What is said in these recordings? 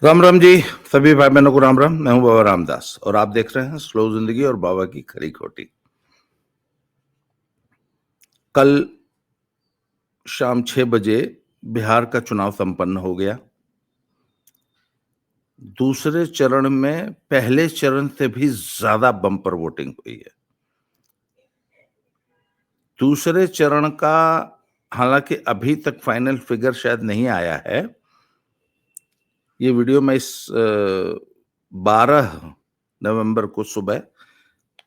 राम राम जी। सभी भाई बहनों को राम राम। मैं हूं बाबा रामदास और आप देख रहे हैं स्लो जिंदगी और बाबा की खरी खोटी। कल शाम 6 बजे बिहार का चुनाव संपन्न हो गया। दूसरे चरण में पहले चरण से भी ज्यादा बम्पर वोटिंग हुई है। दूसरे चरण का हालांकि अभी तक फाइनल फिगर शायद नहीं आया है। ये वीडियो मैं इस 12 नवंबर को सुबह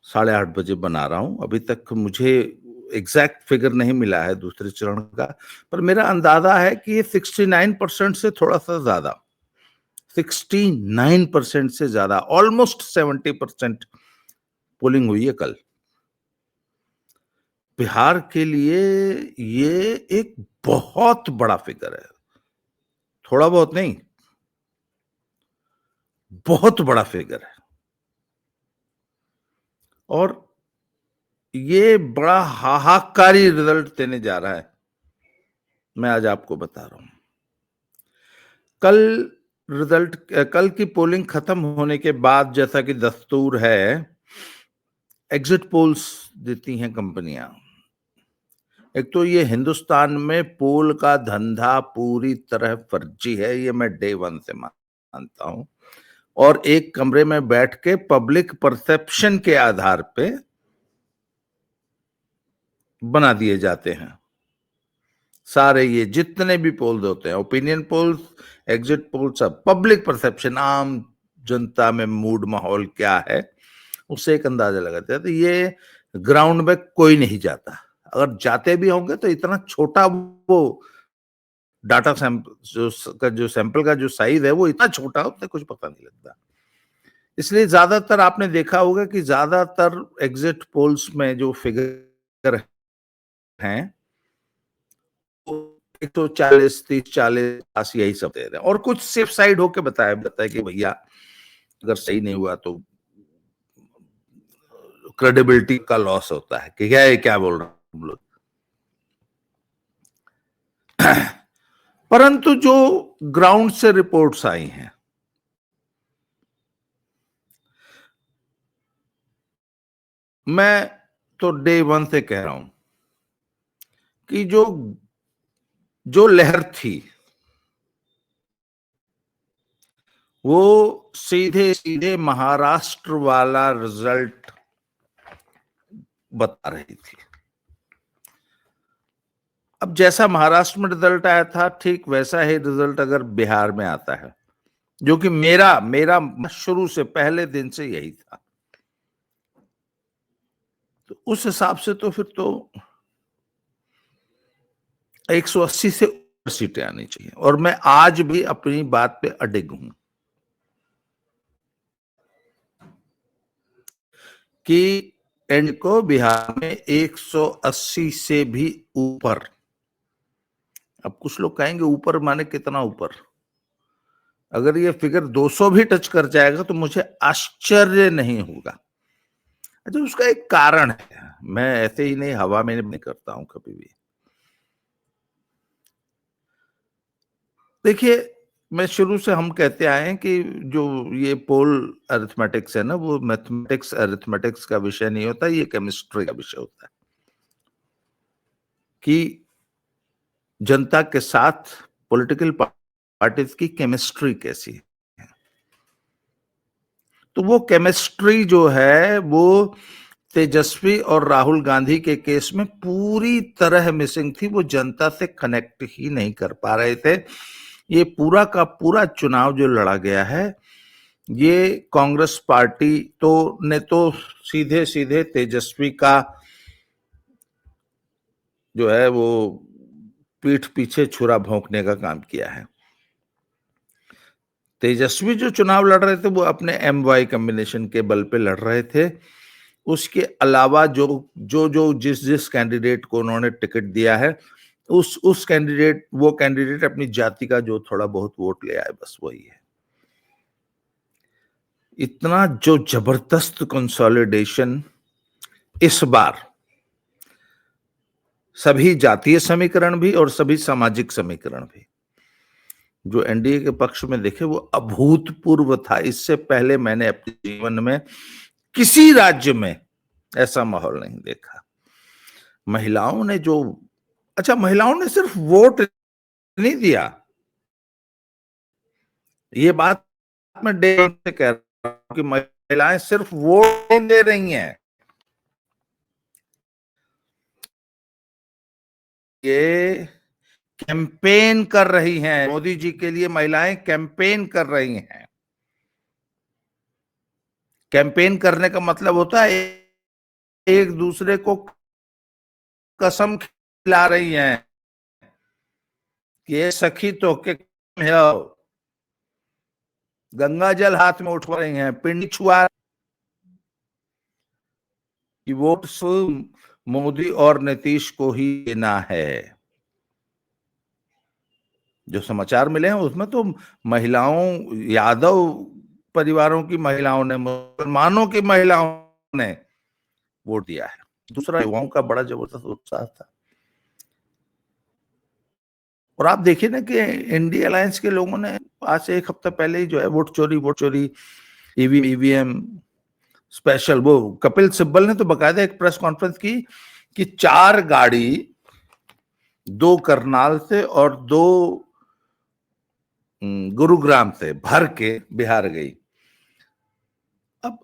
8:30 बजे बना रहा हूं। अभी तक मुझे एग्जैक्ट फिगर नहीं मिला है दूसरे चरण का, पर मेरा अंदाजा है कि ये 69% से थोड़ा सा ज्यादा, 69% से ज्यादा, ऑलमोस्ट 70% पोलिंग हुई है कल। बिहार के लिए ये एक बहुत बड़ा फिगर है, थोड़ा बहुत नहीं, बहुत बड़ा फिगर है। और ये बड़ा हाहाकारी रिजल्ट देने जा रहा है, मैं आज आपको बता रहा हूं। कल की पोलिंग खत्म होने के बाद, जैसा कि दस्तूर है, एग्जिट पोल्स देती हैं कंपनियां। एक तो ये हिंदुस्तान में पोल का धंधा पूरी तरह फर्जी है, ये मैं डे वन से मानता हूं। और एक कमरे में बैठ के पब्लिक परसेप्शन के आधार पे बना दिए जाते हैं सारे, ये जितने भी पोल्स होते हैं, ओपिनियन पोल्स, एग्जिट पोल, सब पब्लिक परसेप्शन, आम जनता में मूड माहौल क्या है उससे एक अंदाजा लगाते हैं। तो ये ग्राउंड में कोई नहीं जाता, अगर जाते भी होंगे तो इतना छोटा वो डाटा सैंपल का जो साइज है वो इतना छोटा, उससे कुछ पता नहीं लगता। इसलिए ज्यादातर आपने देखा होगा कि ज्यादातर एग्जिट पोल्स में जो फिगर हैं 140, 30, 40, 80 यही सब दे रहे हैं। और कुछ सेफ साइड होके बताया कि भैया अगर सही नहीं हुआ तो क्रेडिबिलिटी का लॉस होता है कि क्या बोल रहे हैं हम लोग। परंतु जो ग्राउंड से रिपोर्ट्स आई हैं, मैं तो डे वन से कह रहा हूं कि जो लहर थी वो सीधे सीधे महाराष्ट्र वाला रिजल्ट बता रही थी। अब जैसा महाराष्ट्र में रिजल्ट आया था, ठीक वैसा ही रिजल्ट अगर बिहार में आता है, जो कि मेरा मेरा शुरू से पहले दिन से यही था, तो उस हिसाब से तो फिर तो 180 से ऊपर सीटें आनी चाहिए। और मैं आज भी अपनी बात पे अडिग हूं कि एंड को बिहार में 180 से भी ऊपर। अब कुछ लोग कहेंगे ऊपर माने कितना ऊपर? अगर ये फिगर 200 भी टच कर जाएगा तो मुझे आश्चर्य नहीं होगा। अच्छा, उसका एक कारण है, मैं ऐसे ही नहीं हवा में नहीं करता हूं कभी भी। देखिए, मैं शुरू से हम कहते आए हैं कि जो ये पोल अरिथमेटिक्स है ना, वो मैथमेटिक्स अरिथमेटिक्स का विषय नहीं होता, ये केमिस्ट्री का विषय होता है कि जनता के साथ पॉलिटिकल पार्टीज की केमिस्ट्री कैसी है। तो वो केमिस्ट्री जो है वो तेजस्वी और राहुल गांधी के केस में पूरी तरह मिसिंग थी। वो जनता से कनेक्ट ही नहीं कर पा रहे थे। ये पूरा का पूरा चुनाव जो लड़ा गया है, ये कांग्रेस पार्टी ने तो सीधे सीधे तेजस्वी का जो है वो पीठ पीछे छुरा भोंकने का काम किया है। तेजस्वी जो चुनाव लड़ रहे थे वो अपने MY कॉम्बिनेशन के बल पे लड़ रहे थे। उसके अलावा जो जो जो जिस जिस कैंडिडेट को उन्होंने टिकट दिया है, वो कैंडिडेट अपनी जाति का जो थोड़ा बहुत वोट ले आए, बस वही है। इतना जो जबरदस्त कंसोलिडेशन इस बार, सभी जातीय समीकरण भी और सभी सामाजिक समीकरण भी, जो एनडीए के पक्ष में देखे वो अभूतपूर्व था। इससे पहले मैंने अपने जीवन में किसी राज्य में ऐसा माहौल नहीं देखा। महिलाओं ने जो, अच्छा, महिलाओं ने सिर्फ वोट नहीं दिया, ये बात मैं डे से कह रहा हूं कि महिलाएं सिर्फ वोट नहीं दे रही हैं, ये कैंपेन कर रही हैं। मोदी जी के लिए महिलाएं कैंपेन कर रही हैं। कैंपेन करने का मतलब होता है एक दूसरे को कसम खिला रही हैं कि ये सखी तो के गंगा जल हाथ में उठवा रही हैं, पिंडी छुआ कि वोट मोदी और नीतीश को ही देना है। जो समाचार मिले हैं उसमें तो महिलाओं, यादव परिवारों की महिलाओं ने, मुसलमानों की महिलाओं ने वोट दिया है। दूसरा, युवाओं का बड़ा जबरदस्त उत्साह था। और आप देखिए ना कि इंडिया अलायंस के लोगों ने आज से एक हफ्ता पहले ही जो है वोट चोरी, ईवीएम स्पेशल, वो कपिल सिब्बल ने तो बकायदा एक प्रेस कॉन्फ्रेंस की कि 4 गाड़ी, 2 करनाल से और 2 गुरुग्राम से भर के बिहार गई। अब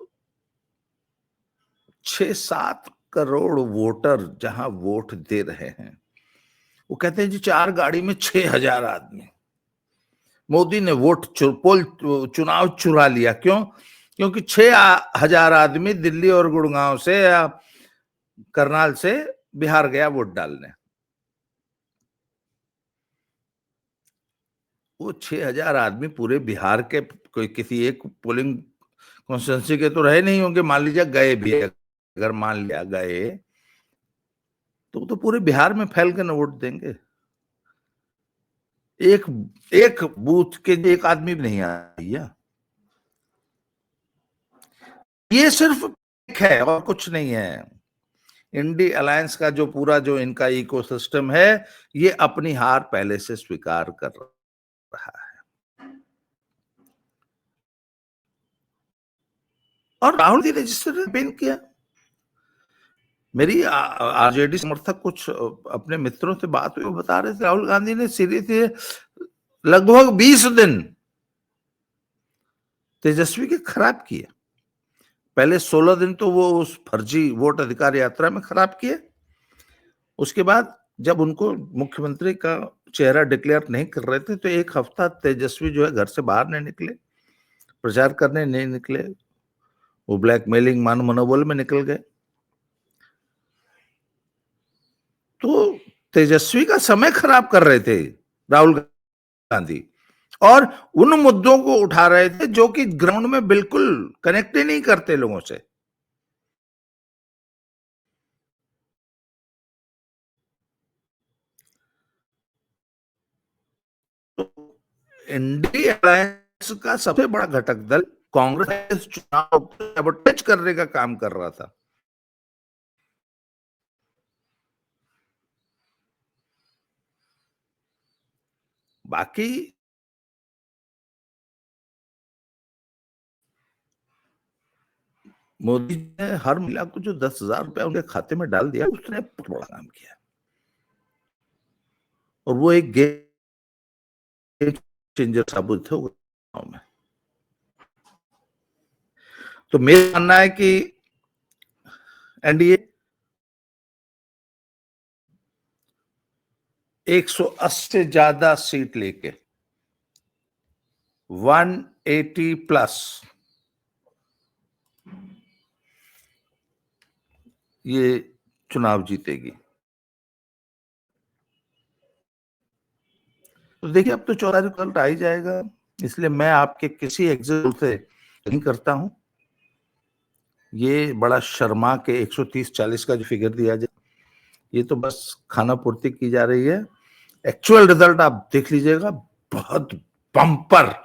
6-7 करोड़ वोटर जहां वोट दे रहे हैं, वो कहते हैं जी 4 गाड़ी में 6,000 आदमी। मोदी ने चुनाव चुरा लिया। क्यों? क्योंकि 6,000 आदमी दिल्ली और गुड़गांव से या करनाल से बिहार गया वोट डालने। वो 6,000 आदमी पूरे बिहार के कोई किसी एक पोलिंग कॉन्स्टिट्यूंसी के तो रहे नहीं होंगे। मान लीजिए गए भी, अगर मान लिया गए तो पूरे बिहार में फैल के न वोट देंगे। एक बूथ के एक आदमी भी नहीं आया। ये सिर्फ एक है और कुछ नहीं है। इंडी अलायंस का जो इनका इकोसिस्टम है, ये अपनी हार पहले से स्वीकार कर रहा है। और राहुल जी ने जिस तरह कैंपेन किया, मेरी आरजेडी समर्थक कुछ अपने मित्रों से बात हुई, वो बता रहे थे राहुल गांधी ने सीधे लगभग 20 दिन तेजस्वी के खराब किए। पहले 16 दिन तो वो उस फर्जी वोट अधिकार यात्रा में खराब किए। उसके बाद जब उनको मुख्यमंत्री का चेहरा डिक्लेयर नहीं कर रहे थे तो एक हफ्ता तेजस्वी जो है घर से बाहर नहीं निकले, प्रचार करने नहीं निकले, वो ब्लैकमेलिंग मनोबल में निकल गए। तो तेजस्वी का समय खराब कर रहे थे राहुल गांधी, और उन मुद्दों को उठा रहे थे जो कि ग्राउंड में बिल्कुल कनेक्ट ही नहीं करते लोगों से। तो इंडिया अलायंस का सबसे बड़ा घटक दल कांग्रेस चुनाव को सबोटेज करने का काम कर रहा था। बाकी मोदी ने हर महिला को जो 10,000 रुपया उनके खाते में डाल दिया, उसने बहुत बड़ा काम किया। और वो एक गेम चेंजर साबित हो गांव में। तो मेरा मानना है कि एनडीए 180 से ज्यादा सीट लेके 180 प्लस ये चुनाव जीतेगी। तो देखिए, अब तो 14 रिजल्ट आ ही जाएगा, इसलिए मैं आपके किसी एग्जिट से नहीं करता हूं। ये बड़ा शर्मा के 130-40 का जो फिगर दिया जाए, ये तो बस खाना पूर्ति की जा रही है। एक्चुअल रिजल्ट आप देख लीजिएगा, बहुत बम्पर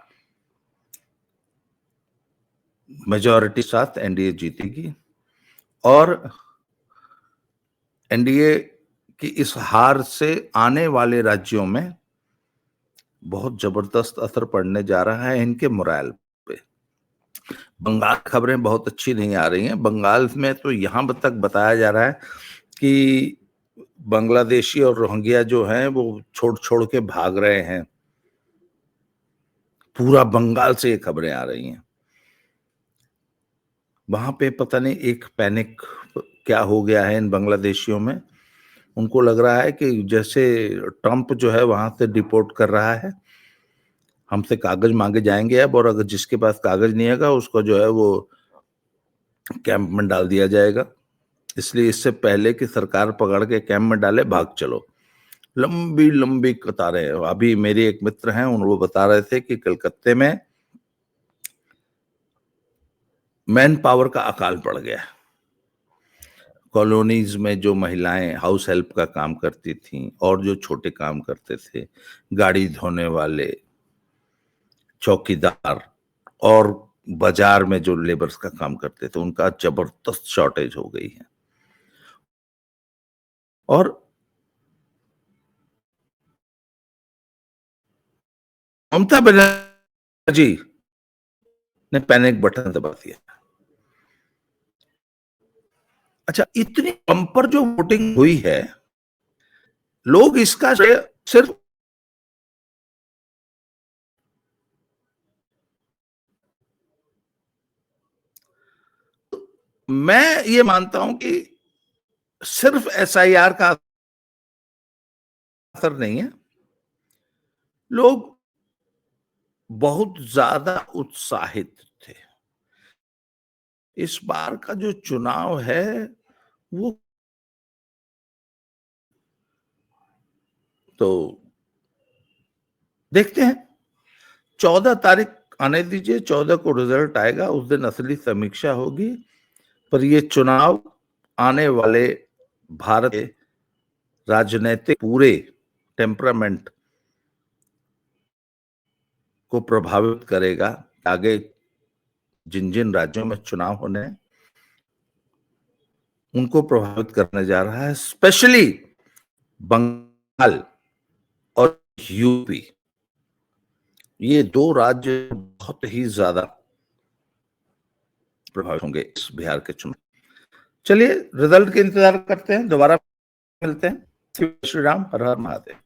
मेजॉरिटी साथ एनडीए जीतेगी। और एनडीए की इस हार से आने वाले राज्यों में बहुत जबरदस्त असर पड़ने जा रहा है इनके मोरल पे। बंगाल खबरें बहुत अच्छी नहीं आ रही हैं। बंगाल में तो यहाँ तक बताया जा रहा है कि बांग्लादेशी और रोहिंग्या जो हैं वो छोड़-छोड़ के भाग रहे हैं। पूरा बंगाल से ये खबरें आ रही हैं। वहाँ पे पता नहीं एक पैनिक क्या हो गया है इन बांग्लादेशियों में। उनको लग रहा है कि जैसे ट्रंप जो है वहाँ से डिपोर्ट कर रहा है, हमसे कागज माँगे जाएँगे अब, और अगर जिसके पास कागज नहीं होगा उसको जो है वो कैंप में डाल दिया जाएगा। इसलिए इससे पहले कि सरकार पकड़ के कैंप में डाले, भाग चलो। लंबी-लंबी कतारें हैं। अभी मेरे एक मित्र हैं, वो बता रहे थे कि कलकत्ते में मैन पावर का अकाल पड़ गया है। कॉलोनीज में जो महिलाएं हाउस हेल्प का काम करती थीं और जो छोटे काम करते थे, गाड़ी धोने वाले, चौकीदार और बाजार में जो लेबर्स का काम करते थे, उनका जबरदस्त शॉर्टेज हो गई है। और ममता बनर्जी ने पैनिक बटन दबा दिया। अच्छा, इतनी बम्पर जो वोटिंग हुई है, लोग इसका श्रेय सिर्फ मैं ये मानता हूं कि सिर्फ एसआईआर का असर नहीं है। लोग बहुत ज्यादा उत्साहित थे। इस बार का जो चुनाव है वो तो देखते हैं। 14 तारीख आने दीजिए, 14 को रिजल्ट आएगा, उस दिन असली समीक्षा होगी। पर ये चुनाव आने वाले भारत के राजनीतिक पूरे टेम्परामेंट को प्रभावित करेगा। आगे जिन जिन राज्यों में चुनाव होने हैं उनको प्रभावित करने जा रहा है, स्पेशली बंगाल और यूपी। ये दो राज्य बहुत ही ज्यादा प्रभावित होंगे इस बिहार के चुनाव। चलिए रिजल्ट के इंतजार करते हैं, दोबारा मिलते हैं। श्री राम, हर हर महादेव।